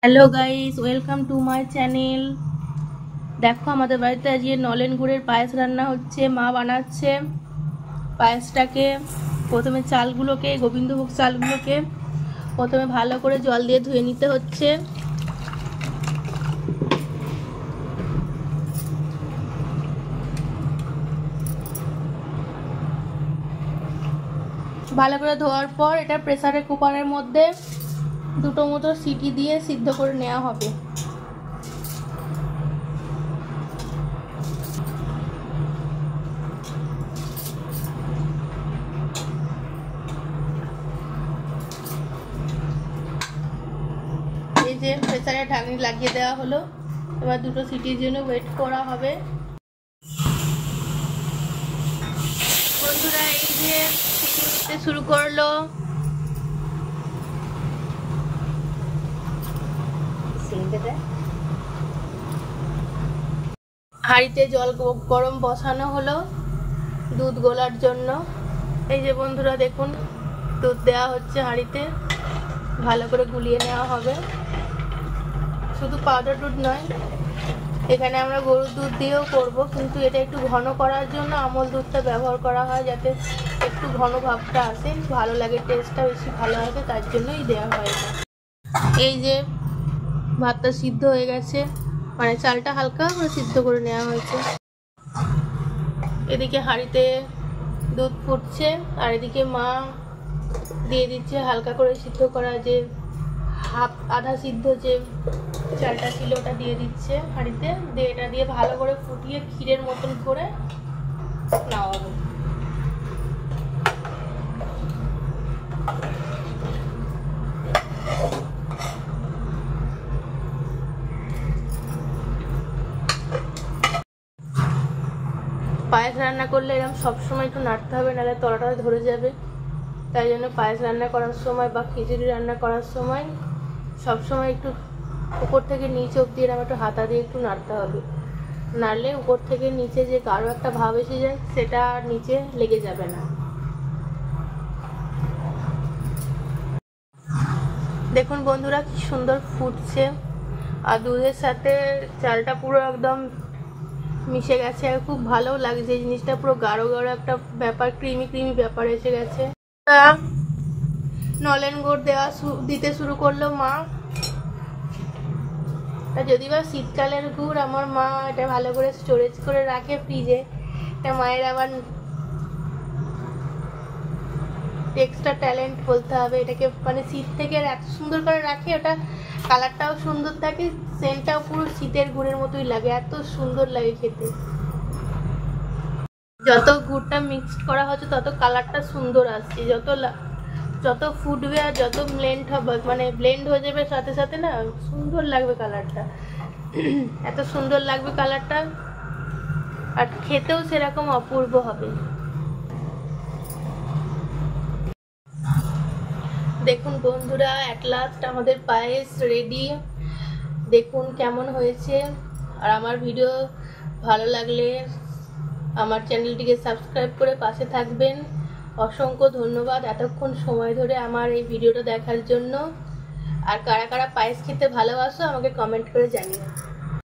Hello guys, welcome to my channel. দেখো আমাদের বাড়িতে আজকে নলেন গুড়ের পায়েস রান্না হচ্ছে। মা বানাচ্ছে পায়েসটাকে। প্রথমে চালগুলোকে, গোবিন্দভোগ চালগুলোকে প্রথমে ভালো করে জল দিয়ে ধুয়ে নিতে হচ্ছে। ভালো করে ধোয়ার পর এটা প্রেসারের কুকারের মধ্যে দুটো মতো সিটি দিয়ে সিদ্ধ করে নেওয়া হবে। এই যে প্রেসারে ঢাকনি লাগিয়ে দেওয়া হলো, এবার দুটো সিটির জন্য ওয়েট করা হবে। বন্ধুরা এই যে সিটি নিতে শুরু করলো। হাঁড়িতে জল গরম বসানো হলো দুধ গোলার জন্য। এই যে বন্ধুরা দেখুন, দুধ দেওয়া হচ্ছে হাঁড়িতে, ভালো করে গুলিয়ে নেওয়া হবে। শুধু পাউডার দুধ নয়, এখানে আমরা গরুর দুধ দিয়েও করব, কিন্তু এটা একটু ঘন করার জন্য আমল দুধটা ব্যবহার করা হয়, যাতে একটু ঘন ভাবটা আসে, ভালো লাগে, টেস্টটা বেশি ভালো আসে, তার জন্যই দেওয়া হয় এটা। এই যে ভাতটা সিদ্ধ হয়ে গেছে, মানে চালটা হালকা করে সিদ্ধ করে নেওয়া হয়েছে। এদিকে হাঁড়িতে দুধ ফুটছে, আর এদিকে মা দিয়ে দিচ্ছে হালকা করে সিদ্ধ করা যে আধা সিদ্ধ যে চালটা ছিল, ওটা দিয়ে দিচ্ছে হাঁড়িতে। দিয়ে এটা দিয়ে ভালো করে ফুটিয়ে ক্ষীরের মতন করে নামাবো। পায়েস রান্না করলে এরকম সবসময় একটু নাড়তে হবে, নাহলে তলাটা ধরে যাবে। তাই জন্য পায়েস রান্না করার সময় বা খিচুড়ি রান্না করার সময় সবসময় একটু উপর থেকে নিচে অব্দি এরকম একটু হাতা দিয়ে একটু নাড়তে হবে, নাড়লে উপর থেকে নিচে যে গাঢ় একটা ভাব এসে যায়, সেটা নিচে লেগে যাবে না। দেখুন বন্ধুরা কি সুন্দর ফুটছে, আর দুধের সাথে চালটা পুরো একদম মিশে গেছে, আর খুব ভালো লাগছে জিনিসটা, পুরো গাঢ় গাঢ় একটা ব্যাপার, ক্রিমি ক্রিমি ব্যাপার এসে গেছে। নলেন গুড় দিতে শুরু করলো মা। যদি বা শীতকালের গুড়, আমার মা এটা ভালো করে স্টোরেজ করে রাখে ফ্রিজে। এটা মায়ের আবার এক্সট্রা ট্যালেন্ট বলতে হবে এটাকে, মানে শীত থেকে এত সুন্দর করে রাখে, ওটা কালারটাও সুন্দর থাকে, সেন্টটাও পুরো শীতের গুড়ের মতোই লাগে, এত সুন্দর লাগে খেতে। যত গুড়টা মিক্সড করা হচ্ছে তত কালারটা সুন্দর আসছে, যত ফুটবে আর যত ব্লেন্ড হবে, মানে ব্লেন্ড হয়ে যাবে সাথে সাথে, না সুন্দর লাগবে কালারটা, এত সুন্দর লাগবে কালারটা, আর খেতেও সেরকম অপূর্ব হবে। দেখুন বন্ধুরা, অ্যাট লাস্ট আমাদের পায়েস রেডি। দেখুন কেমন হয়েছে। আর আমার ভিডিও ভালো লাগলে আমার চ্যানেলটিকে সাবস্ক্রাইব করে পাশে থাকবেন। অসংখ্য ধন্যবাদ এতক্ষণ সময় ধরে আমার এই ভিডিওটা দেখার জন্য। আর কারা কারা পায়েস খেতে ভালোবাসো আমাকে কমেন্ট করে জানিও।